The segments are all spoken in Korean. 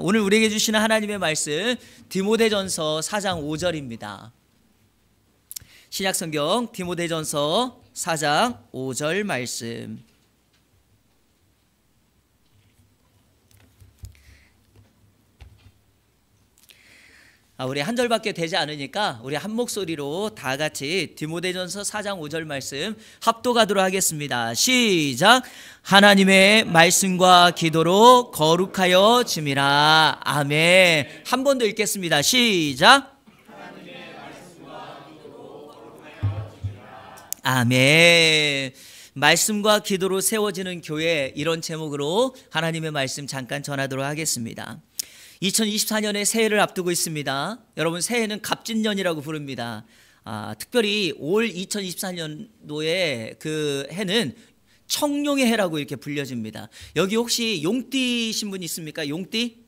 오늘 우리에게 주시는 하나님의 말씀 디모데전서 4장 5절입니다. 신약성경 디모데전서 4장 5절 말씀. 우리 한 절밖에 되지 않으니까 우리 한 목소리로 다 같이 디모데전서 4장 5절 말씀 합독하도록 하겠습니다. 시작. 하나님의 말씀과 기도로 거룩하여 짐이라. 아멘. 한 번 더 읽겠습니다. 시작. 하나님의 말씀과 기도로 거룩하여 짐이라. 아멘. 말씀과 기도로 세워지는 교회, 이런 제목으로 하나님의 말씀 잠깐 전하도록 하겠습니다. 2024년에 새해를 앞두고 있습니다. 여러분, 새해는 갑진년이라고 부릅니다. 특별히 올 2024년도에 그 해는 청룡의 해라고 이렇게 불려집니다. 여기 혹시 용띠신 분 있습니까? 용띠?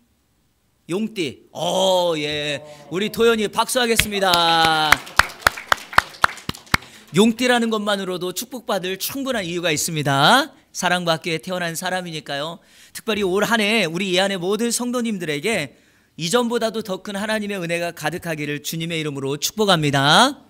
예. 우리 도연이 박수하겠습니다. 용띠라는 것만으로도 축복받을 충분한 이유가 있습니다. 사랑받기에 태어난 사람이니까요. 특별히 올 한 해 우리 이 안에 모든 성도님들에게 이전보다도 더 큰 하나님의 은혜가 가득하기를 주님의 이름으로 축복합니다.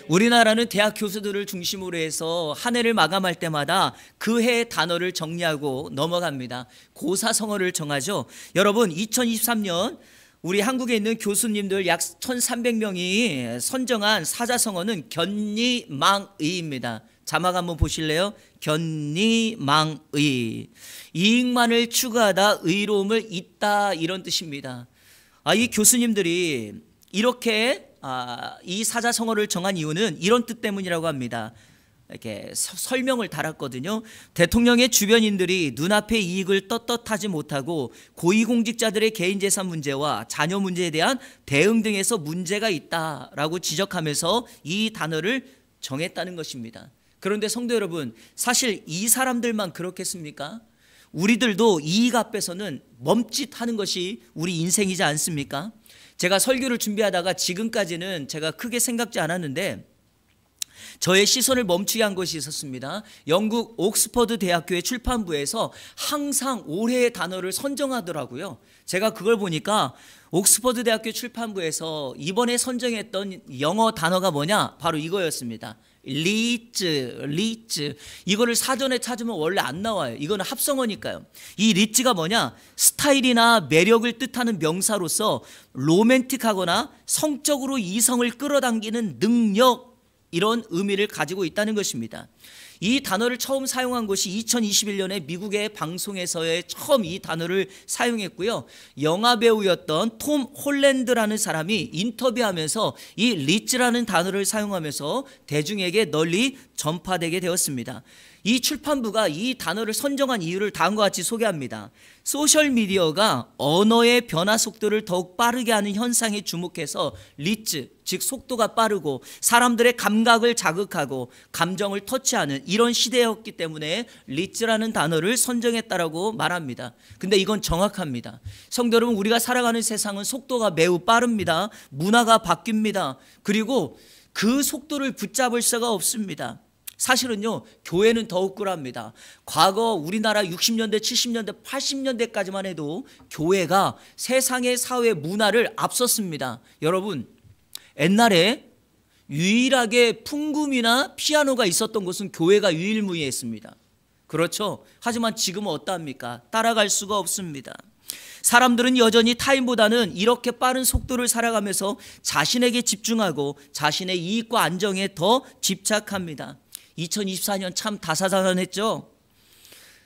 우리나라는 대학 교수들을 중심으로 해서 한 해를 마감할 때마다 그 해의 단어를 정리하고 넘어갑니다. 고사성어를 정하죠. 여러분, 2023년 우리 한국에 있는 교수님들 약 1,300명이 선정한 사자성어는 견니망의입니다. 자막 한번 보실래요? 견니망의. 이익만을 추구하다 의로움을 잇다, 이런 뜻입니다. 이 교수님들이 이렇게 이 사자성어를 정한 이유는 이런 뜻 때문이라고 합니다. 이렇게 설명을 달았거든요. 대통령의 주변인들이 눈앞의 이익을 떳떳하지 못하고 고위공직자들의 개인재산 문제와 자녀 문제에 대한 대응 등에서 문제가 있다라고 지적하면서 이 단어를 정했다는 것입니다. 그런데 성도 여러분, 사실 이 사람들만 그렇겠습니까? 우리들도 이익 앞에서는 멈칫하는 것이 우리 인생이지 않습니까? 제가 설교를 준비하다가 지금까지는 제가 크게 생각지 않았는데 저의 시선을 멈추게 한 것이 있었습니다. 영국 옥스퍼드 대학교의 출판부에서 항상 올해의 단어를 선정하더라고요. 제가 그걸 보니까 옥스퍼드 대학교 출판부에서 이번에 선정했던 영어 단어가 뭐냐? 바로 이거였습니다. 리츠. 이거를 사전에 찾으면 원래 안 나와요. 이거는 합성어니까요. 이 리츠가 뭐냐? 스타일이나 매력을 뜻하는 명사로서 로맨틱하거나 성적으로 이성을 끌어당기는 능력, 이런 의미를 가지고 있다는 것입니다. 이 단어를 처음 사용한 것이 2021년에 미국의 방송에서의 처음 이 단어를 사용했고요. 영화배우였던 톰 홀랜드라는 사람이 인터뷰하면서 이 리츠라는 단어를 사용하면서 대중에게 널리 전파되게 되었습니다. 이 출판부가 이 단어를 선정한 이유를 다음과 같이 소개합니다. 소셜미디어가 언어의 변화 속도를 더욱 빠르게 하는 현상에 주목해서 리츠, 즉 속도가 빠르고 사람들의 감각을 자극하고 감정을 터치하는 이런 시대였기 때문에 리츠라는 단어를 선정했다라고 말합니다. 근데 이건 정확합니다. 성도 여러분, 우리가 살아가는 세상은 속도가 매우 빠릅니다. 문화가 바뀝니다. 그리고 그 속도를 붙잡을 수가 없습니다. 사실은요, 교회는 더욱 그럽니다. 과거 우리나라 60년대, 70년대, 80년대까지만 해도 교회가 세상의 사회 문화를 앞섰습니다. 여러분, 옛날에 유일하게 풍금이나 피아노가 있었던 곳은 교회가 유일무이했습니다. 그렇죠? 하지만 지금은 어떠합니까? 따라갈 수가 없습니다. 사람들은 여전히 타인보다는 이렇게 빠른 속도를 살아가면서 자신에게 집중하고 자신의 이익과 안정에 더 집착합니다. 2024년 참 다사다난했죠.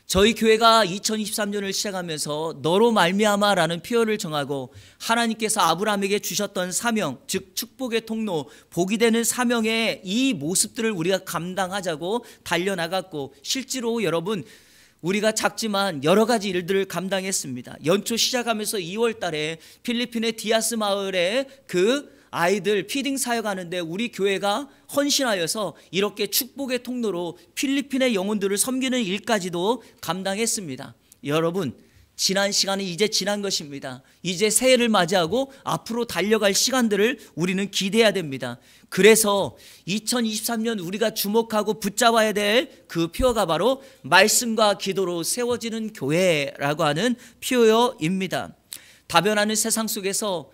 저희 교회가 2023년을 시작하면서 너로 말미암아라는 표현을 정하고 하나님께서 아브라함에게 주셨던 사명, 즉 축복의 통로, 복이 되는 사명의 이 모습들을 우리가 감당하자고 달려나갔고, 실제로 여러분, 우리가 작지만 여러 가지 일들을 감당했습니다. 연초 시작하면서 2월 달에 필리핀의 디아스 마을에 그 아이들 피딩 사역하는데 우리 교회가 헌신하여서 이렇게 축복의 통로로 필리핀의 영혼들을 섬기는 일까지도 감당했습니다. 여러분, 지난 시간이 이제 지난 것입니다. 이제 새해를 맞이하고 앞으로 달려갈 시간들을 우리는 기대해야 됩니다. 그래서 2023년 우리가 주목하고 붙잡아야 될 그 표어가 바로 말씀과 기도로 세워지는 교회라고 하는 표어입니다. 다변하는 세상 속에서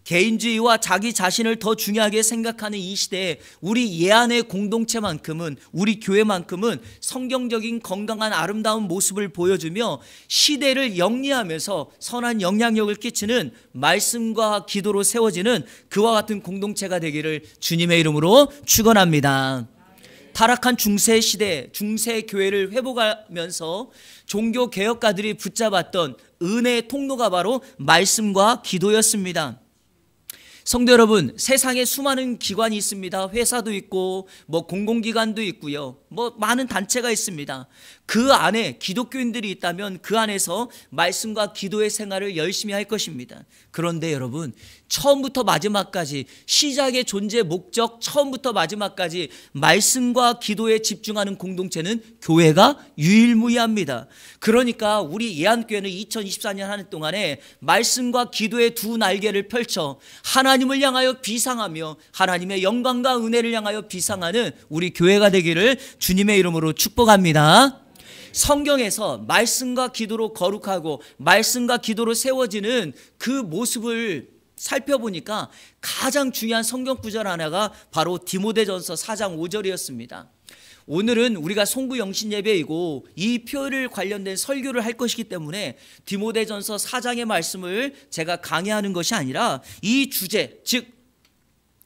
개인주의와 자기 자신을 더 중요하게 생각하는 이 시대에 우리 예안의 공동체만큼은, 우리 교회만큼은 성경적인 건강한 아름다운 모습을 보여주며 시대를 영리하면서 선한 영향력을 끼치는 말씀과 기도로 세워지는 그와 같은 공동체가 되기를 주님의 이름으로 축원합니다. 타락한 중세 시대, 중세 교회를 회복하면서 종교 개혁가들이 붙잡았던 은혜의 통로가 바로 말씀과 기도였습니다. 성도 여러분, 세상에 수많은 기관이 있습니다. 회사도 있고 공공기관도 있고요. 많은 단체가 있습니다. 그 안에 기독교인들이 있다면 그 안에서 말씀과 기도의 생활을 열심히 할 것입니다. 그런데 여러분, 처음부터 마지막까지 시작의 존재 목적 처음부터 마지막까지 말씀과 기도에 집중하는 공동체는 교회가 유일무이합니다. 그러니까 우리 예안교회는 2024년 한 해 동안에 말씀과 기도의 두 날개를 펼쳐 하나님을 향하여 비상하며 하나님의 영광과 은혜를 향하여 비상하는 우리 교회가 되기를 주님의 이름으로 축복합니다. 성경에서 말씀과 기도로 거룩하고 말씀과 기도로 세워지는 그 모습을 살펴보니까 가장 중요한 성경 구절 하나가 바로 디모데전서 4장 5절이었습니다. 오늘은 우리가 송구 영신 예배이고 이 표를 관련된 설교를 할 것이기 때문에 디모데전서 4장의 말씀을 제가 강의하는 것이 아니라 이 주제, 즉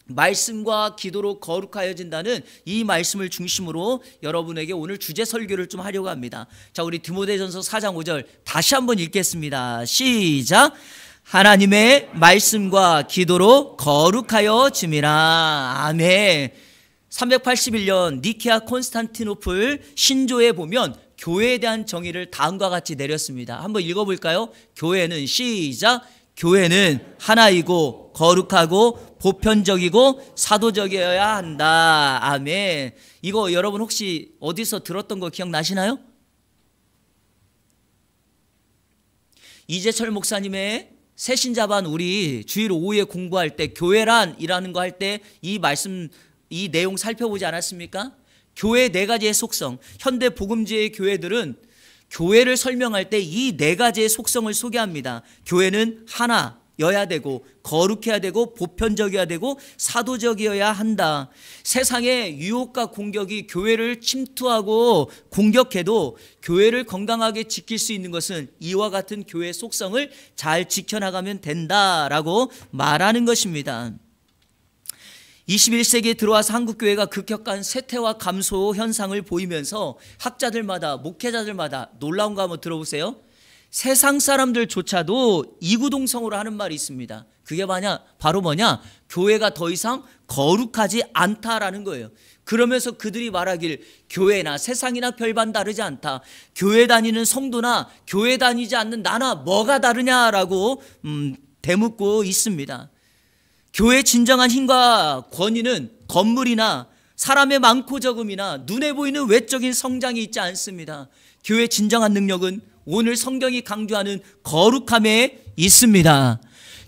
말씀과 기도로 거룩하여진다는 이 말씀을 중심으로 여러분에게 오늘 주제 설교를 좀 하려고 합니다. 자, 우리 디모데전서 4장 5절 다시 한번 읽겠습니다. 시작. 하나님의 말씀과 기도로 거룩하여짐이라. 아멘. 381년 니케아 콘스탄티노플 신조에 보면 교회에 대한 정의를 다음과 같이 내렸습니다. 한번 읽어볼까요? 교회는 시작. 교회는 하나이고 거룩하고 보편적이고 사도적이어야 한다. 아멘. 이거 여러분 혹시 어디서 들었던 거 기억나시나요? 이재철 목사님의 새신자반 우리 주일 오후에 공부할 때 교회란이라는 거 할 때 이 말씀, 이 내용 살펴보지 않았습니까? 교회 네 가지의 속성. 현대 복음주의 교회들은 교회를 설명할 때 이 네 가지의 속성을 소개합니다. 교회는 하나여야 되고 거룩해야 되고 보편적이어야 되고 사도적이어야 한다. 세상의 유혹과 공격이 교회를 침투하고 공격해도 교회를 건강하게 지킬 수 있는 것은 이와 같은 교회의 속성을 잘 지켜나가면 된다라고 말하는 것입니다. 21세기에 들어와서 한국교회가 급격한 쇠퇴와 감소 현상을 보이면서 학자들마다 목회자들마다 놀라운 거 한번 들어보세요. 세상 사람들조차도 이구동성으로 하는 말이 있습니다. 그게 바로 뭐냐? 교회가 더 이상 거룩하지 않다라는 거예요. 그러면서 그들이 말하길 교회나 세상이나 별반 다르지 않다. 교회 다니는 성도나 교회 다니지 않는 나나 뭐가 다르냐라고 대묻고 있습니다. 교회의 진정한 힘과 권위는 건물이나 사람의 많고 적음이나 눈에 보이는 외적인 성장이 있지 않습니다. 교회의 진정한 능력은 오늘 성경이 강조하는 거룩함에 있습니다.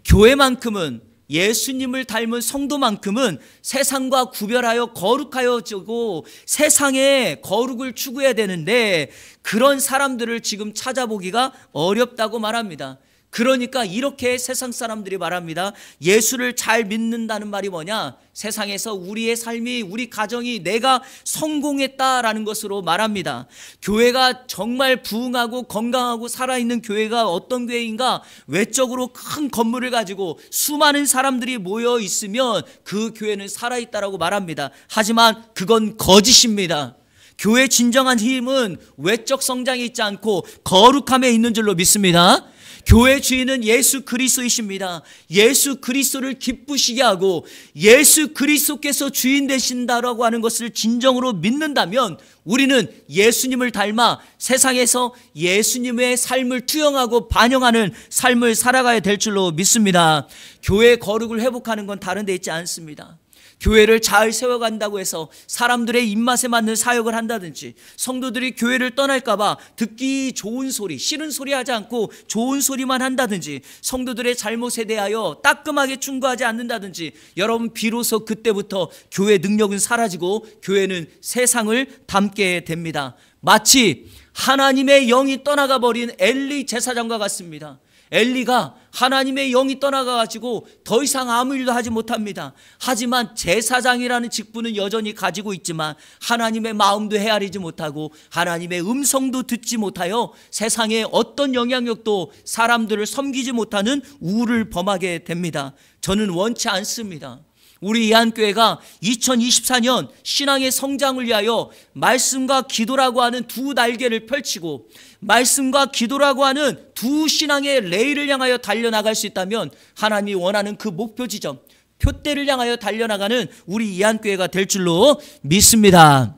교회만큼은 예수님을 닮은 성도만큼은 세상과 구별하여 거룩하여지고 세상의 거룩을 추구해야 되는데 그런 사람들을 지금 찾아보기가 어렵다고 말합니다. 그러니까 이렇게 세상 사람들이 말합니다. 예수를 잘 믿는다는 말이 뭐냐? 세상에서 우리의 삶이, 우리 가정이 내가 성공했다라는 것으로 말합니다. 교회가 정말 부흥하고 건강하고 살아있는 교회가 어떤 교회인가? 외적으로 큰 건물을 가지고 수많은 사람들이 모여 있으면 그 교회는 살아있다라고 말합니다. 하지만 그건 거짓입니다. 교회의 진정한 힘은 외적 성장이 있지 않고 거룩함에 있는 줄로 믿습니다. 교회 주인은 예수 그리스도이십니다. 예수 그리스도를 기쁘시게 하고 예수 그리스도께서 주인 되신다라고 하는 것을 진정으로 믿는다면 우리는 예수님을 닮아 세상에서 예수님의 삶을 투영하고 반영하는 삶을 살아가야 될 줄로 믿습니다. 교회의 거룩을 회복하는 건 다른 데 있지 않습니다. 교회를 잘 세워간다고 해서 사람들의 입맛에 맞는 사역을 한다든지 성도들이 교회를 떠날까봐 듣기 좋은 소리, 싫은 소리 하지 않고 좋은 소리만 한다든지 성도들의 잘못에 대하여 따끔하게 충고하지 않는다든지 여러분 비로소 그때부터 교회의 능력은 사라지고 교회는 세상을 닮게 됩니다. 마치 하나님의 영이 떠나가 버린 엘리 제사장과 같습니다. 엘리가 하나님의 영이 떠나가지고 더 이상 아무 일도 하지 못합니다. 하지만 제사장이라는 직분은 여전히 가지고 있지만 하나님의 마음도 헤아리지 못하고 하나님의 음성도 듣지 못하여 세상에 어떤 영향력도 사람들을 섬기지 못하는 우를 범하게 됩니다. 저는 원치 않습니다. 우리 이한교회가 2024년 신앙의 성장을 위하여 말씀과 기도라고 하는 두 날개를 펼치고 말씀과 기도라고 하는 두 신앙의 레일을 향하여 달려나갈 수 있다면 하나님이 원하는 그 목표 지점, 표대를 향하여 달려나가는 우리 이한교회가 될 줄로 믿습니다.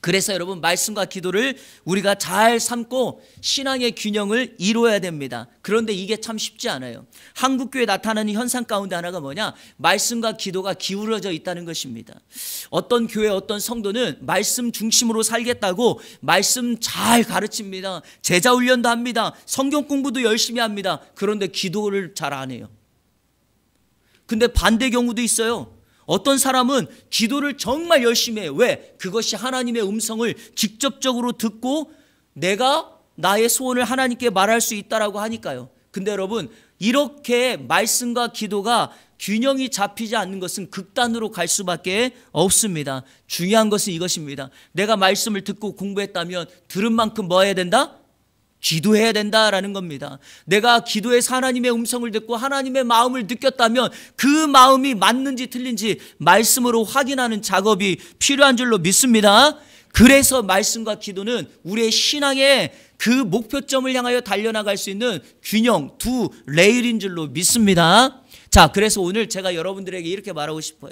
그래서 여러분, 말씀과 기도를 우리가 잘 삼고 신앙의 균형을 이루어야 됩니다. 그런데 이게 참 쉽지 않아요. 한국교회에 나타나는 현상 가운데 하나가 뭐냐? 말씀과 기도가 기울어져 있다는 것입니다. 어떤 교회, 어떤 성도는 말씀 중심으로 살겠다고 말씀 잘 가르칩니다. 제자 훈련도 합니다. 성경 공부도 열심히 합니다. 그런데 기도를 잘 안 해요. 근데 반대 경우도 있어요. 어떤 사람은 기도를 정말 열심히 해요. 왜? 그것이 하나님의 음성을 직접적으로 듣고 내가 나의 소원을 하나님께 말할 수 있다라고 하니까요. 근데 여러분, 이렇게 말씀과 기도가 균형이 잡히지 않는 것은 극단으로 갈 수밖에 없습니다. 중요한 것은 이것입니다. 내가 말씀을 듣고 공부했다면 들은 만큼 뭐 해야 된다? 기도해야 된다라는 겁니다. 내가 기도해서 하나님의 음성을 듣고 하나님의 마음을 느꼈다면 그 마음이 맞는지 틀린지 말씀으로 확인하는 작업이 필요한 줄로 믿습니다. 그래서 말씀과 기도는 우리의 신앙의 그 목표점을 향하여 달려나갈 수 있는 균형, 두 레일인 줄로 믿습니다. 자, 그래서 오늘 제가 여러분들에게 이렇게 말하고 싶어요.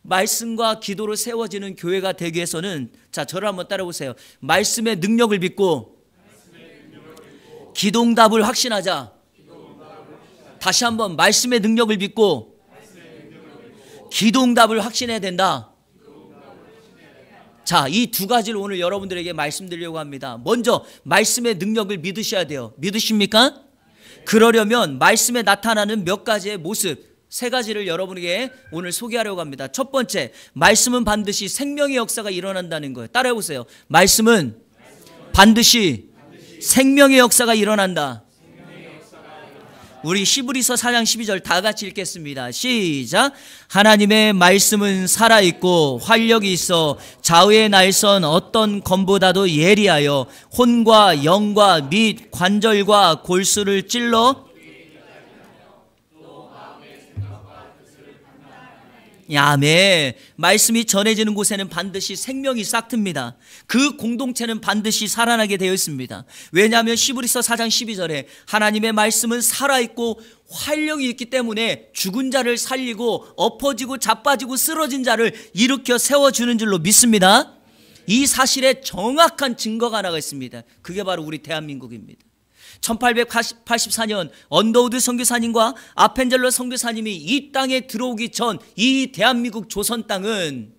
말씀과 기도로 세워지는 교회가 되기 위해서는, 자, 저를 한번 따라보세요. 말씀의 능력을 믿고 기도응답을 확신하자. 다시 한번, 말씀의 능력을 믿고 기도응답을 확신해야 된다. 자, 이 두 가지를 오늘 여러분들에게 말씀드리려고 합니다. 먼저 말씀의 능력을 믿으셔야 돼요. 믿으십니까? 그러려면 말씀에 나타나는 몇 가지의 모습, 세 가지를 여러분에게 오늘 소개하려고 합니다. 첫 번째, 말씀은 반드시 생명의 역사가 일어난다는 거예요. 따라해 보세요. 말씀은 반드시 생명의 역사가 일어난다. 우리 히브리서 4장 12절 다 같이 읽겠습니다. 시작. 하나님의 말씀은 살아있고 활력이 있어 좌우의 날선 어떤 검보다도 예리하여 혼과 영과 및 관절과 골수를 찔러 아멘. 말씀이 전해지는 곳에는 반드시 생명이 싹틉니다. 그 공동체는 반드시 살아나게 되어 있습니다. 왜냐하면 히브리서 4장 12절에 하나님의 말씀은 살아있고 활력이 있기 때문에 죽은 자를 살리고 엎어지고 자빠지고 쓰러진 자를 일으켜 세워주는 줄로 믿습니다. 이 사실에 정확한 증거가 하나가 있습니다. 그게 바로 우리 대한민국입니다. 1884년 언더우드 선교사님과 아펜젤러 선교사님이 이 땅에 들어오기 전 이 대한민국 조선 땅은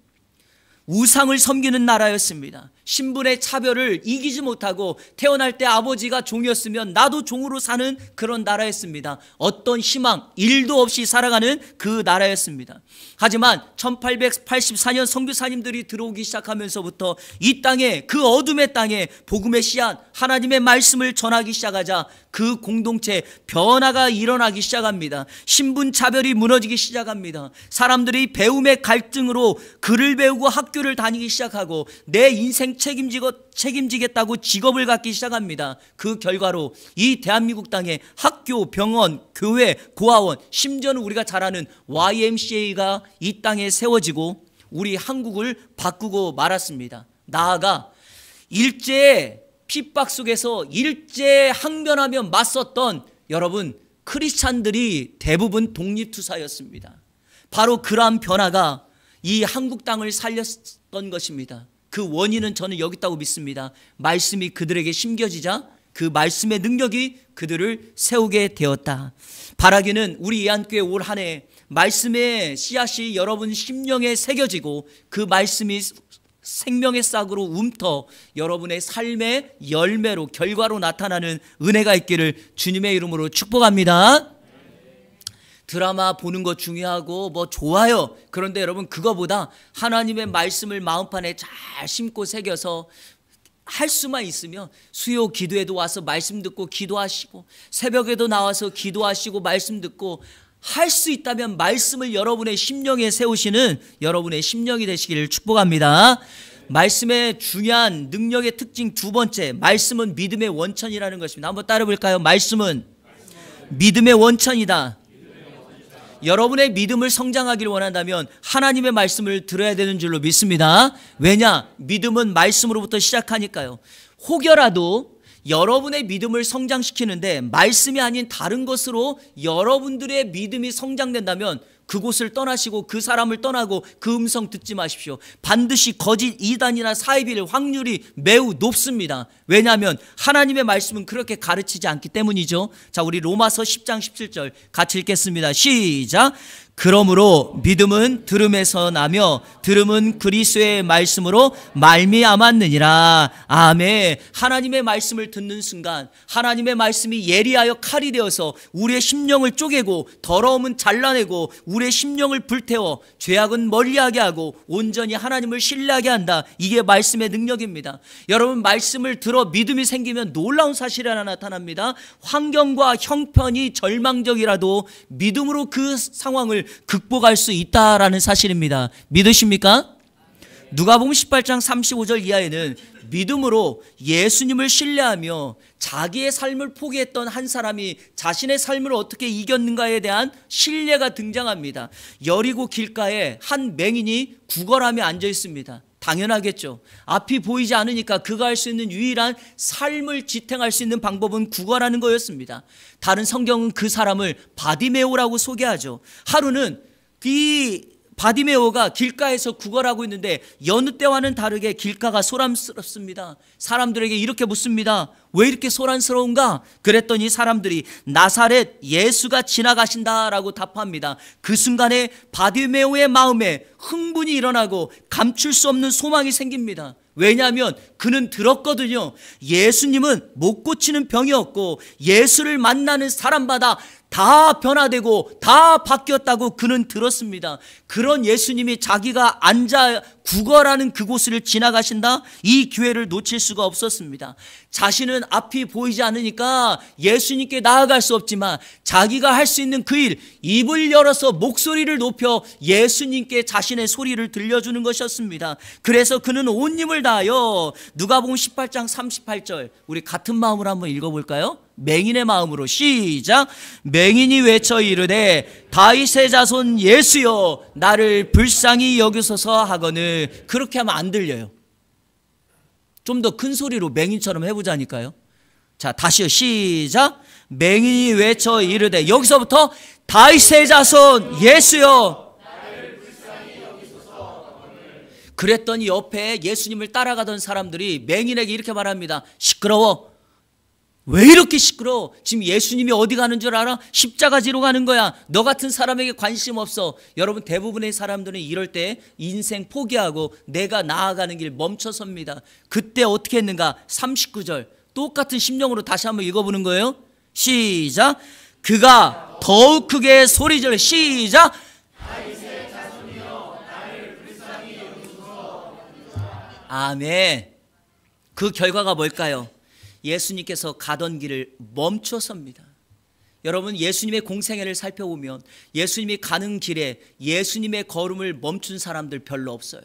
우상을 섬기는 나라였습니다. 신분의 차별을 이기지 못하고 태어날 때 아버지가 종이었으면 나도 종으로 사는 그런 나라였습니다. 어떤 희망, 일도 없이 살아가는 그 나라였습니다. 하지만 1884년 선교사님들이 들어오기 시작하면서부터 이 땅에, 그 어둠의 땅에 복음의 씨앗, 하나님의 말씀을 전하기 시작하자 그 공동체 변화가 일어나기 시작합니다. 신분 차별이 무너지기 시작합니다. 사람들이 배움의 갈등으로 글을 배우고 학교를 다니기 시작하고 내 인생 책임지겠다고 직업을 갖기 시작합니다. 그 결과로 이 대한민국 땅에 학교, 병원, 교회, 고아원, 심지어는 우리가 잘 아는 YMCA가 이 땅에 세워지고 우리 한국을 바꾸고 말았습니다. 나아가 일제의 핍박 속에서 일제에 항변하며 맞섰던 여러분 크리스찬들이 대부분 독립투사였습니다. 바로 그러한 변화가 이 한국 땅을 살렸던 것입니다. 그 원인은 저는 여기 있다고 믿습니다. 말씀이 그들에게 심겨지자 그 말씀의 능력이 그들을 세우게 되었다. 바라기는 우리 이한교회 올 한 해 말씀의 씨앗이 여러분 심령에 새겨지고 그 말씀이 생명의 싹으로 움터 여러분의 삶의 열매로 결과로 나타나는 은혜가 있기를 주님의 이름으로 축복합니다. 드라마 보는 거 중요하고 뭐 좋아요. 그런데 여러분 그거보다 하나님의 말씀을 마음판에 잘 심고 새겨서 할 수만 있으면 수요 기도에도 와서 말씀 듣고 기도하시고 새벽에도 나와서 기도하시고 말씀 듣고 할 수 있다면 말씀을 여러분의 심령에 세우시는 여러분의 심령이 되시기를 축복합니다. 말씀의 중요한 능력의 특징 두 번째, 말씀은 믿음의 원천이라는 것입니다. 한번 따라 볼까요? 말씀은 믿음의 원천이다. 여러분의 믿음을 성장하기를 원한다면 하나님의 말씀을 들어야 되는 줄로 믿습니다. 왜냐? 믿음은 말씀으로부터 시작하니까요. 혹여라도 여러분의 믿음을 성장시키는데 말씀이 아닌 다른 것으로 여러분들의 믿음이 성장된다면 그곳을 떠나시고 그 사람을 떠나고 그 음성 듣지 마십시오. 반드시 거짓 이단이나 사이비일 확률이 매우 높습니다. 왜냐하면 하나님의 말씀은 그렇게 가르치지 않기 때문이죠. 자, 우리 로마서 10장 17절 같이 읽겠습니다. 시작. 그러므로 믿음은 들음에서 나며 들음은 그리스도의 말씀으로 말미암았느니라. 아멘. 하나님의 말씀을 듣는 순간 하나님의 말씀이 예리하여 칼이 되어서 우리의 심령을 쪼개고 더러움은 잘라내고 우리의 심령을 불태워 죄악은 멀리하게 하고 온전히 하나님을 신뢰하게 한다. 이게 말씀의 능력입니다. 여러분, 말씀을 들어 믿음이 생기면 놀라운 사실이 하나 나타납니다. 환경과 형편이 절망적이라도 믿음으로 그 상황을 극복할 수 있다라는 사실입니다. 믿으십니까? 누가복음 18장 35절 이하에는 믿음으로 예수님을 신뢰하며 자기의 삶을 포기했던 한 사람이 자신의 삶을 어떻게 이겼는가에 대한 신뢰가 등장합니다. 여리고 길가에 한 맹인이 구걸하며 앉아 있습니다. 당연하겠죠. 앞이 보이지 않으니까 그가 할 수 있는 유일한 삶을 지탱할 수 있는 방법은 구걸하는 거였습니다. 다른 성경은 그 사람을 바디메오라고 소개하죠. 하루는 이 바디메오가 길가에서 구걸하고 있는데 여느 때와는 다르게 길가가 소란스럽습니다. 사람들에게 이렇게 묻습니다. 왜 이렇게 소란스러운가? 그랬더니 사람들이 나사렛 예수가 지나가신다라고 답합니다. 그 순간에 바디메오의 마음에 흥분이 일어나고 감출 수 없는 소망이 생깁니다. 왜냐하면 그는 들었거든요. 예수님은 못 고치는 병이 없고 예수를 만나는 사람마다 다 변화되고 다 바뀌었다고 그는 들었습니다. 그런 예수님이 자기가 앉아 구걸하는 그곳을 지나가신다? 이 기회를 놓칠 수가 없었습니다. 자신은 앞이 보이지 않으니까 예수님께 나아갈 수 없지만 자기가 할 수 있는 그 일, 입을 열어서 목소리를 높여 예수님께 자신의 소리를 들려주는 것이었습니다. 그래서 그는 온 힘을 다하여 누가복음 18장 38절 우리 같은 마음으로 한번 읽어볼까요? 맹인의 마음으로 시작. 맹인이 외쳐 이르되 다윗의 자손 예수여 나를 불쌍히 여기소서 하거늘. 그렇게 하면 안 들려요. 좀 더 큰 소리로 맹인처럼 해보자니까요. 자, 다시요. 시작. 맹인이 외쳐 이르되, 여기서부터 다윗의 자손 예수여 나를 불쌍히 여기소서 하거늘. 그랬더니 옆에 예수님을 따라가던 사람들이 맹인에게 이렇게 말합니다. 시끄러워. 왜 이렇게 시끄러워? 지금 예수님이 어디 가는 줄 알아? 십자가 지러 가는 거야. 너 같은 사람에게 관심 없어. 여러분, 대부분의 사람들은 이럴 때 인생 포기하고 내가 나아가는 길 멈춰섭니다. 그때 어떻게 했는가? 39절 똑같은 심령으로 다시 한번 읽어보는 거예요. 시작. 그가 더욱 크게 소리질러. 시작. 다윗의 자손이여 나를 불쌍히 여기소서. 아멘. 그 결과가 뭘까요? 예수님께서 가던 길을 멈춰섭니다. 여러분, 예수님의 공생애를 살펴보면 예수님이 가는 길에 예수님의 걸음을 멈춘 사람들 별로 없어요.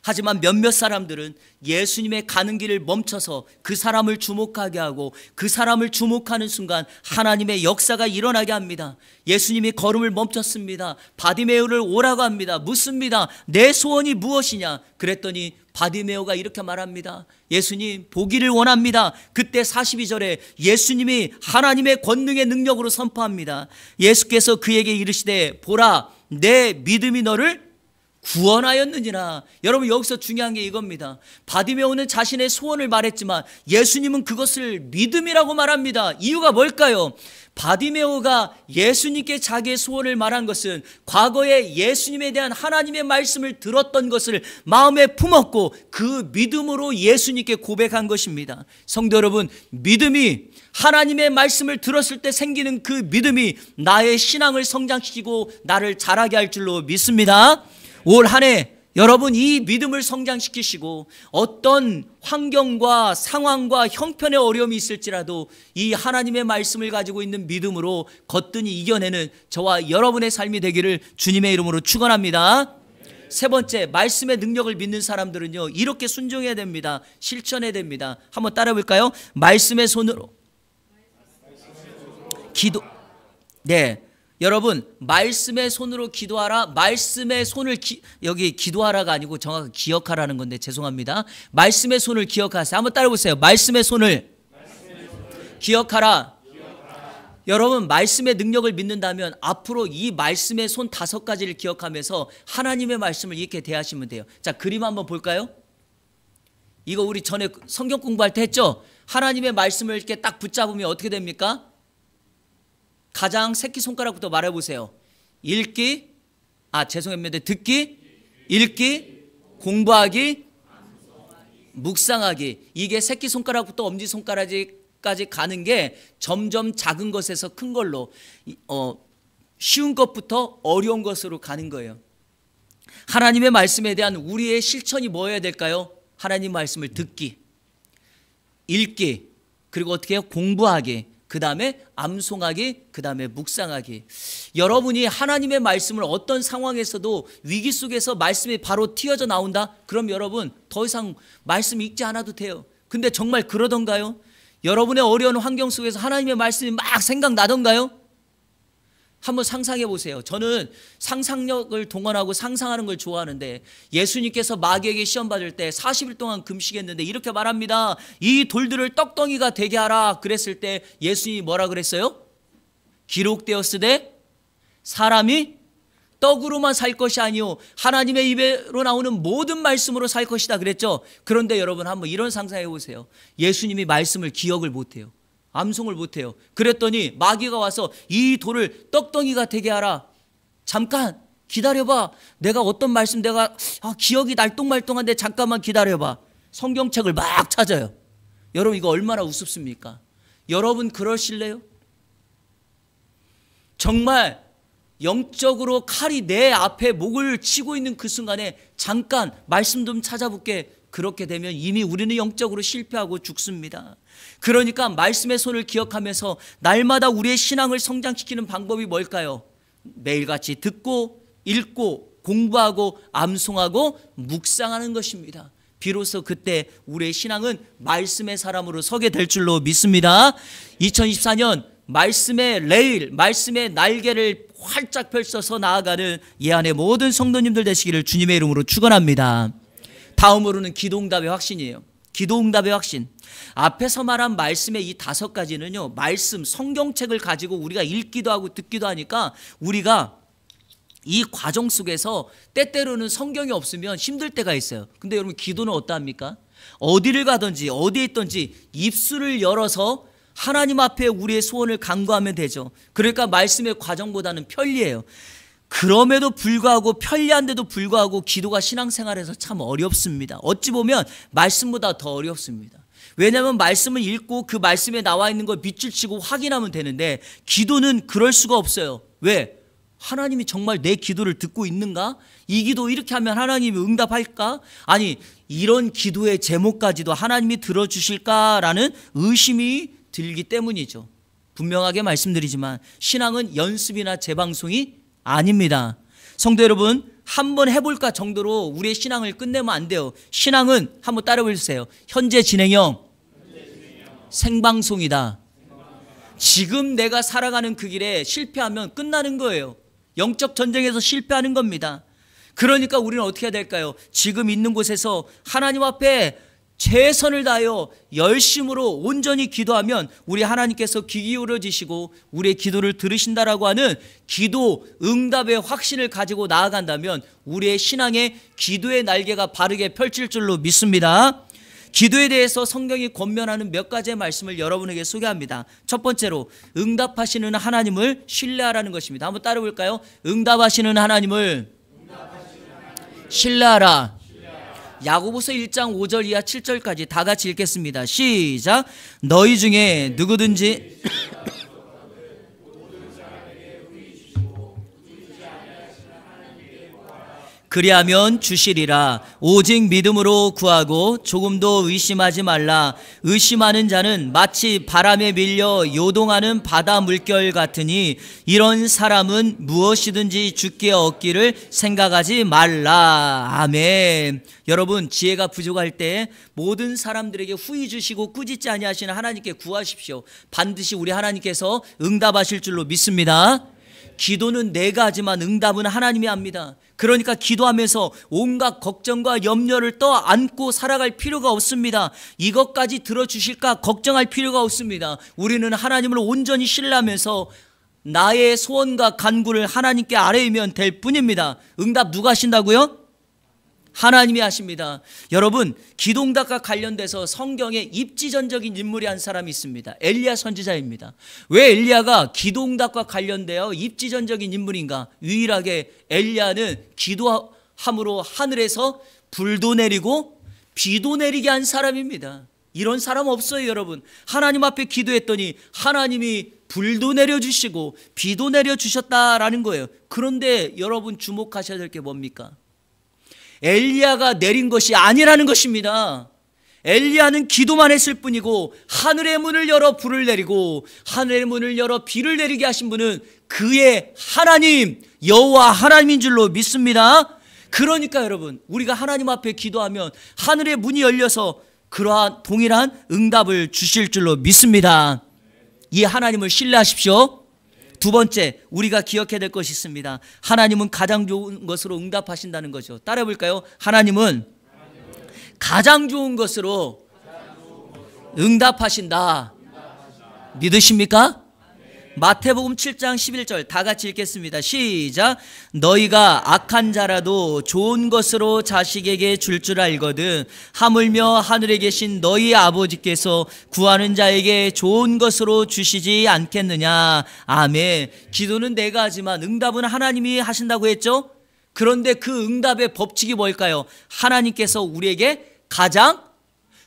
하지만 몇몇 사람들은 예수님의 가는 길을 멈춰서 그 사람을 주목하게 하고 그 사람을 주목하는 순간 하나님의 역사가 일어나게 합니다. 예수님이 걸음을 멈췄습니다. 바디메오를 오라고 합니다. 묻습니다. 내 소원이 무엇이냐? 그랬더니 바디메오가 이렇게 말합니다. 예수님, 보기를 원합니다. 그때 42절에 예수님이 하나님의 권능의 능력으로 선포합니다. 예수께서 그에게 이르시되 보라 내 믿음이 너를 구원하였느니라. 여러분, 여기서 중요한 게 이겁니다. 바디메오는 자신의 소원을 말했지만 예수님은 그것을 믿음이라고 말합니다. 이유가 뭘까요? 바디메오가 예수님께 자기의 소원을 말한 것은 과거에 예수님에 대한 하나님의 말씀을 들었던 것을 마음에 품었고 그 믿음으로 예수님께 고백한 것입니다. 성도 여러분, 믿음이 하나님의 말씀을 들었을 때 생기는 그 믿음이 나의 신앙을 성장시키고 나를 자라게 할 줄로 믿습니다. 올 한 해 여러분, 이 믿음을 성장시키시고 어떤 환경과 상황과 형편의 어려움이 있을지라도 이 하나님의 말씀을 가지고 있는 믿음으로 거뜬히 이겨내는 저와 여러분의 삶이 되기를 주님의 이름으로 축원합니다. 세 번째, 말씀의 능력을 믿는 사람들은요, 이렇게 순종해야 됩니다. 실천해야 됩니다. 한번 따라 볼까요? 말씀의 손으로 기도. 네, 여러분, 말씀의 손으로 기도하라. 말씀의 손을 여기 기도하라가 아니고 정확히 기억하라는 건데 죄송합니다. 말씀의 손을 기억하세요. 한번 따라 보세요. 말씀의 손을 기억하라. 여러분, 말씀의 능력을 믿는다면 앞으로 이 말씀의 손 5가지를 기억하면서 하나님의 말씀을 이렇게 대하시면 돼요. 자, 그림 한번 볼까요? 이거 우리 전에 성경 공부할 때 했죠? 하나님의 말씀을 이렇게 딱 붙잡으면 어떻게 됩니까? 가장 새끼손가락부터 말해보세요. 읽기, 죄송합니다. 듣기, 읽기, 공부하기, 묵상하기. 이게 새끼손가락부터 엄지손가락까지 가는 게 점점 작은 것에서 큰 걸로 쉬운 것부터 어려운 것으로 가는 거예요. 하나님의 말씀에 대한 우리의 실천이 뭐여야 될까요? 하나님 말씀을 듣기, 읽기, 그리고 어떻게 해요? 공부하기, 그 다음에 암송하기, 그 다음에 묵상하기. 여러분이 하나님의 말씀을 어떤 상황에서도 위기 속에서 말씀이 바로 튀어져 나온다? 그럼 여러분 더 이상 말씀 읽지 않아도 돼요. 근데 정말 그러던가요? 여러분의 어려운 환경 속에서 하나님의 말씀이 막 생각나던가요? 한번 상상해 보세요. 저는 상상력을 동원하고 상상하는 걸 좋아하는데, 예수님께서 마귀에게 시험 받을 때 40일 동안 금식했는데 이렇게 말합니다. 이 돌들을 떡덩이가 되게 하라. 그랬을 때 예수님이 뭐라 그랬어요? 기록되었으되 사람이 떡으로만 살 것이 아니요 하나님의 입으로 나오는 모든 말씀으로 살 것이다 그랬죠. 그런데 여러분 한번 이런 상상해 보세요. 예수님이 말씀을 기억을 못해요. 암송을 못해요. 그랬더니 마귀가 와서 이 돌을 떡덩이가 되게 하라. 잠깐 기다려봐. 내가 어떤 말씀 기억이 날똥말똥한데 잠깐만 기다려봐. 성경책을 막 찾아요. 여러분 이거 얼마나 우습습니까? 여러분 그러실래요? 정말 영적으로 칼이 내 앞에 목을 치고 있는 그 순간에 잠깐 말씀 좀 찾아볼게. 그렇게 되면 이미 우리는 영적으로 실패하고 죽습니다. 그러니까 말씀의 손을 기억하면서 날마다 우리의 신앙을 성장시키는 방법이 뭘까요? 매일같이 듣고 읽고 공부하고 암송하고 묵상하는 것입니다. 비로소 그때 우리의 신앙은 말씀의 사람으로 서게 될 줄로 믿습니다. 2024년 말씀의 레일, 말씀의 날개를 활짝 펼쳐서 나아가는 예안의 모든 성도님들 되시기를 주님의 이름으로 축원합니다. 다음으로는 기도응답의 확신이에요. 기도응답의 확신. 앞에서 말한 말씀의 이 5가지는요, 말씀, 성경책을 가지고 우리가 읽기도 하고 듣기도 하니까 우리가 이 과정 속에서 때때로는 성경이 없으면 힘들 때가 있어요. 근데 여러분 기도는 어떠합니까? 어디를 가든지 어디에 있든지 입술을 열어서 하나님 앞에 우리의 소원을 간구하면 되죠. 그러니까 말씀의 과정보다는 편리해요. 그럼에도 불구하고 편리한데도 불구하고 기도가 신앙생활에서 참 어렵습니다. 어찌 보면 말씀보다 더 어렵습니다. 왜냐하면 말씀을 읽고 그 말씀에 나와 있는 걸 밑줄 치고 확인하면 되는데 기도는 그럴 수가 없어요. 왜? 하나님이 정말 내 기도를 듣고 있는가? 이 기도 이렇게 하면 하나님이 응답할까? 아니 이런 기도의 제목까지도 하나님이 들어주실까라는 의심이 들기 때문이죠. 분명하게 말씀드리지만 신앙은 연습이나 재방송이 아닙니다. 성도 여러분, 한번 해볼까 정도로 우리의 신앙을 끝내면 안 돼요. 신앙은 한번 따라 해주세요. 현재 진행형 생방송이다. 지금 내가 살아가는 그 길에 실패하면 끝나는 거예요. 영적 전쟁에서 실패하는 겁니다. 그러니까 우리는 어떻게 해야 될까요? 지금 있는 곳에서 하나님 앞에 최선을 다하여 열심으로 온전히 기도하면 우리 하나님께서 귀 기울여지시고 우리의 기도를 들으신다라고 하는 기도 응답의 확신을 가지고 나아간다면 우리의 신앙의 기도의 날개가 바르게 펼칠 줄로 믿습니다. 기도에 대해서 성경이 권면하는 몇 가지의 말씀을 여러분에게 소개합니다. 첫 번째로 응답하시는 하나님을 신뢰하라는 것입니다. 한번 따라 볼까요? 응답하시는 하나님을 신뢰하라. 야고보서 1장 5절 이하 7절까지 다 같이 읽겠습니다. 시작. 너희 중에 누구든지 그리하면 주시리라. 오직 믿음으로 구하고 조금도 의심하지 말라. 의심하는 자는 마치 바람에 밀려 요동하는 바다 물결 같으니 이런 사람은 무엇이든지 주께 얻기를 생각하지 말라. 아멘. 여러분, 지혜가 부족할 때 모든 사람들에게 후히 주시고 꾸짖지 아니하시는 하나님께 구하십시오. 반드시 우리 하나님께서 응답하실 줄로 믿습니다. 기도는 내가 하지만 응답은 하나님이 합니다. 그러니까 기도하면서 온갖 걱정과 염려를 떠안고 살아갈 필요가 없습니다. 이것까지 들어주실까 걱정할 필요가 없습니다. 우리는 하나님을 온전히 신뢰하면서 나의 소원과 간구를 하나님께 아뢰면 될 뿐입니다. 응답 누가 하신다고요? 하나님이 하십니다. 여러분, 기도응답과 관련돼서 성경에 입지전적인 인물이 한 사람이 있습니다. 엘리야 선지자입니다. 왜 엘리야가 기도응답과 관련되어 입지전적인 인물인가? 유일하게 엘리야는 기도함으로 하늘에서 불도 내리고 비도 내리게 한 사람입니다. 이런 사람 없어요, 여러분. 하나님 앞에 기도했더니 하나님이 불도 내려주시고 비도 내려주셨다라는 거예요. 그런데 여러분 주목하셔야 될 게 뭡니까? 엘리야가 내린 것이 아니라는 것입니다. 엘리야는 기도만 했을 뿐이고 하늘의 문을 열어 불을 내리고 하늘의 문을 열어 비를 내리게 하신 분은 그의 하나님 여호와 하나님인 줄로 믿습니다. 그러니까 여러분, 우리가 하나님 앞에 기도하면 하늘의 문이 열려서 그러한 동일한 응답을 주실 줄로 믿습니다. 이 하나님을 신뢰하십시오. 두 번째, 우리가 기억해야 될 것이 있습니다. 하나님은 가장 좋은 것으로 응답하신다는 거죠. 따라해 볼까요? 하나님은 가장 좋은 것으로 응답하신다. 믿으십니까? 마태복음 7장 11절 다 같이 읽겠습니다. 시작. 너희가 악한 자라도 좋은 것으로 자식에게 줄 줄 알거든 하물며 하늘에 계신 너희 아버지께서 구하는 자에게 좋은 것으로 주시지 않겠느냐. 아멘. 기도는 내가 하지만 응답은 하나님이 하신다고 했죠. 그런데 그 응답의 법칙이 뭘까요? 하나님께서 우리에게 가장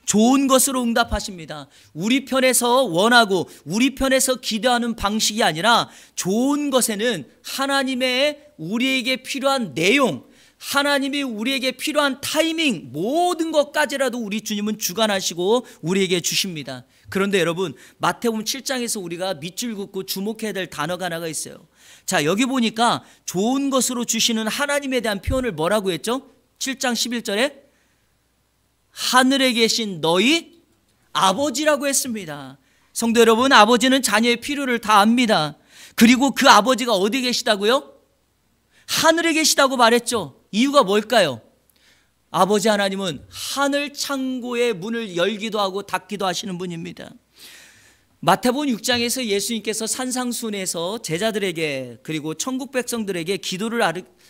좋은 것으로 응답하십니다. 우리 편에서 원하고 우리 편에서 기도하는 방식이 아니라 좋은 것에는 하나님의 우리에게 필요한 내용, 하나님이 우리에게 필요한 타이밍, 모든 것까지라도 우리 주님은 주관하시고 우리에게 주십니다. 그런데 여러분, 마태복음 7장에서 우리가 밑줄 긋고 주목해야 될 단어가 하나가 있어요. 자, 여기 보니까 좋은 것으로 주시는 하나님에 대한 표현을 뭐라고 했죠? 7장 11절에 하늘에 계신 너희 아버지라고 했습니다. 성도 여러분, 아버지는 자녀의 필요를 다 압니다. 그리고 그 아버지가 어디 계시다고요? 하늘에 계시다고 말했죠. 이유가 뭘까요? 아버지 하나님은 하늘 창고의 문을 열기도 하고 닫기도 하시는 분입니다. 마태복음 6장에서 예수님께서 산상순에서 제자들에게 그리고 천국 백성들에게 기도를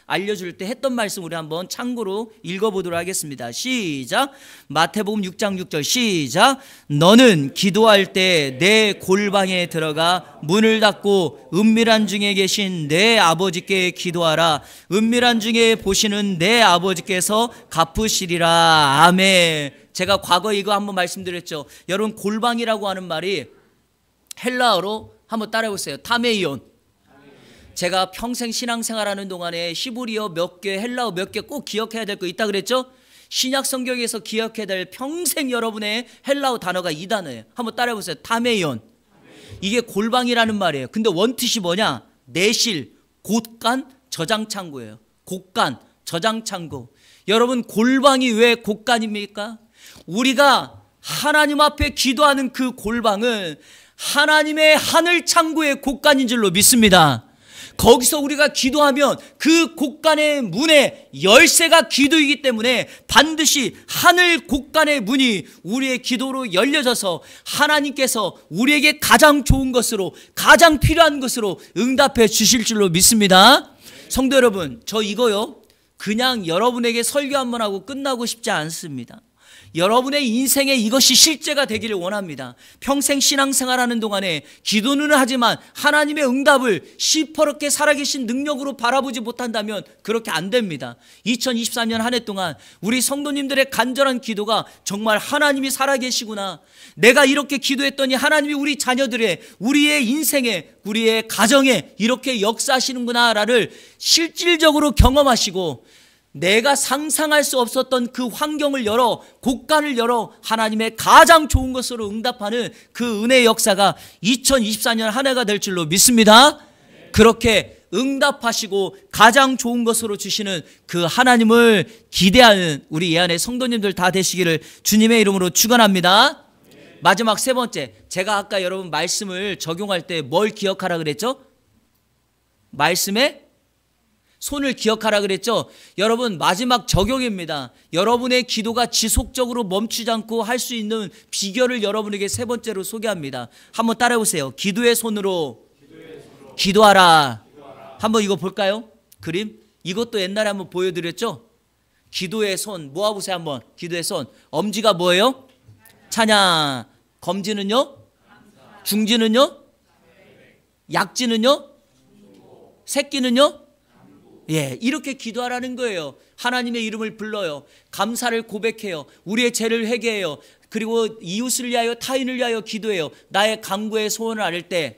알려줄 때 했던 말씀 우리 한번 참고로 읽어보도록 하겠습니다. 시작. 마태복음 6장 6절 시작. 너는 기도할 때 내 골방에 들어가 문을 닫고 은밀한 중에 계신 내 아버지께 기도하라. 은밀한 중에 보시는 내 아버지께서 갚으시리라. 아멘. 제가 과거에 이거 한번 말씀드렸죠. 여러분, 골방이라고 하는 말이 헬라어로 한번 따라해보세요. 타메이온. 제가 평생 신앙생활하는 동안에 히브리어 몇 개, 헬라어 몇 개 꼭 기억해야 될 거 있다 그랬죠? 신약 성경에서 기억해야 될 평생 여러분의 헬라어 단어가 이 단어예요. 한번 따라해보세요. 타메이온. 이게 골방이라는 말이에요. 근데 원뜻이 뭐냐? 내실, 곳간, 저장창고예요. 곳간, 저장창고. 여러분, 골방이 왜 곳간입니까? 우리가 하나님 앞에 기도하는 그 골방은 하나님의 하늘 창고의 곳간인 줄로 믿습니다. 거기서 우리가 기도하면 그 곳간의 문에 열쇠가 기도이기 때문에 반드시 하늘 곳간의 문이 우리의 기도로 열려져서 하나님께서 우리에게 가장 좋은 것으로, 가장 필요한 것으로 응답해 주실 줄로 믿습니다. 성도 여러분, 저 이거요, 그냥 여러분에게 설교 한번 하고 끝나고 싶지 않습니다. 여러분의 인생에 이것이 실제가 되기를 원합니다. 평생 신앙생활하는 동안에 기도는 하지만 하나님의 응답을 시퍼렇게 살아계신 능력으로 바라보지 못한다면 그렇게 안 됩니다. 2023년 한 해 동안 우리 성도님들의 간절한 기도가 정말 하나님이 살아계시구나, 내가 이렇게 기도했더니 하나님이 우리 자녀들의, 우리의 인생에, 우리의 가정에 이렇게 역사하시는구나를 실질적으로 경험하시고 내가 상상할 수 없었던 그 환경을 열어, 곳간을 열어 하나님의 가장 좋은 것으로 응답하는 그 은혜의 역사가 2024년 한 해가 될 줄로 믿습니다. 그렇게 응답하시고 가장 좋은 것으로 주시는 그 하나님을 기대하는 우리 예안의 성도님들 다 되시기를 주님의 이름으로 축원합니다. 마지막 세 번째, 제가 아까 여러분 말씀을 적용할 때 뭘 기억하라 그랬죠? 말씀에 손을 기억하라 그랬죠? 여러분, 마지막 적용입니다. 여러분의 기도가 지속적으로 멈추지 않고 할 수 있는 비결을 여러분에게 세 번째로 소개합니다. 한번 따라해 보세요. 기도의 손으로 기도하라. 한번 이거 볼까요? 그림? 이것도 옛날에 한번 보여드렸죠? 기도의 손 모아보세요. 한번. 기도의 손. 엄지가 뭐예요? 찬양. 검지는요? 중지는요? 약지는요? 새끼는요? 예, 이렇게 기도하라는 거예요. 하나님의 이름을 불러요. 감사를 고백해요. 우리의 죄를 회개해요. 그리고 이웃을 위하여 타인을 위하여 기도해요. 나의 간구의 소원을 아뢰 때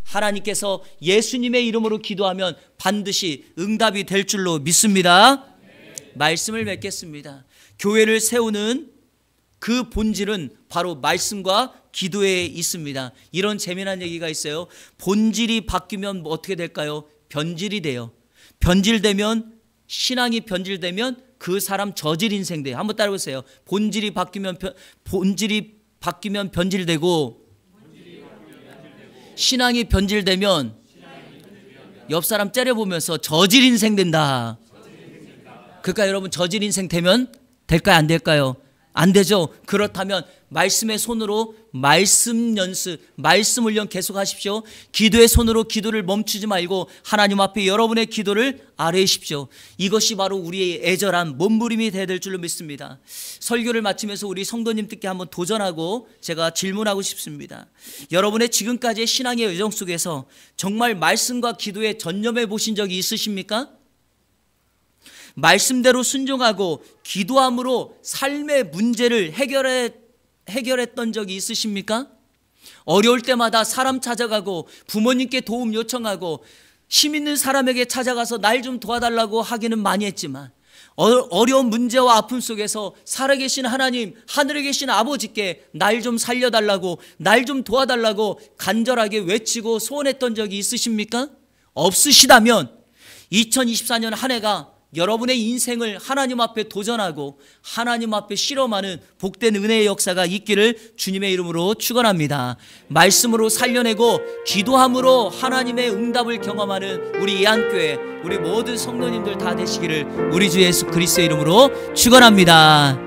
하나님께서 예수님의 이름으로 기도하면 반드시 응답이 될 줄로 믿습니다. 말씀을 맺겠습니다. 교회를 세우는 그 본질은 바로 말씀과 기도에 있습니다. 이런 재미난 얘기가 있어요. 본질이 바뀌면 어떻게 될까요? 변질이 돼요. 변질되면, 신앙이 변질되면 그 사람 저질 인생 돼요. 한번 따라해보세요. 본질이 바뀌면 변질되고, 신앙이 변질되면 옆 사람 째려보면서 저질 인생 된다. 그러니까 여러분, 저질 인생 되면 될까요? 안 될까요? 안 되죠. 그렇다면 말씀의 손으로 말씀 연습, 말씀 훈련 계속 하십시오. 기도의 손으로 기도를 멈추지 말고 하나님 앞에 여러분의 기도를 아뢰십시오. 이것이 바로 우리의 애절한 몸부림이 되어야 될 줄로 믿습니다. 설교를 마치면서 우리 성도님들께 한번 도전하고 제가 질문하고 싶습니다. 여러분의 지금까지의 신앙의 여정 속에서 정말 말씀과 기도에 전념해 보신 적이 있으십니까? 말씀대로 순종하고 기도함으로 삶의 문제를 해결했던 적이 있으십니까? 어려울 때마다 사람 찾아가고 부모님께 도움 요청하고 힘 있는 사람에게 찾아가서 날 좀 도와달라고 하기는 많이 했지만 어려운 문제와 아픔 속에서 살아계신 하나님, 하늘에 계신 아버지께 날 좀 살려달라고, 날 좀 도와달라고 간절하게 외치고 소원했던 적이 있으십니까? 없으시다면 2024년 한 해가 여러분의 인생을 하나님 앞에 도전하고 하나님 앞에 실험하는 복된 은혜의 역사가 있기를 주님의 이름으로 축원합니다. 말씀으로 살려내고 기도함으로 하나님의 응답을 경험하는 우리 예안교회, 우리 모든 성도님들 다 되시기를 우리 주 예수 그리스도의 이름으로 축원합니다.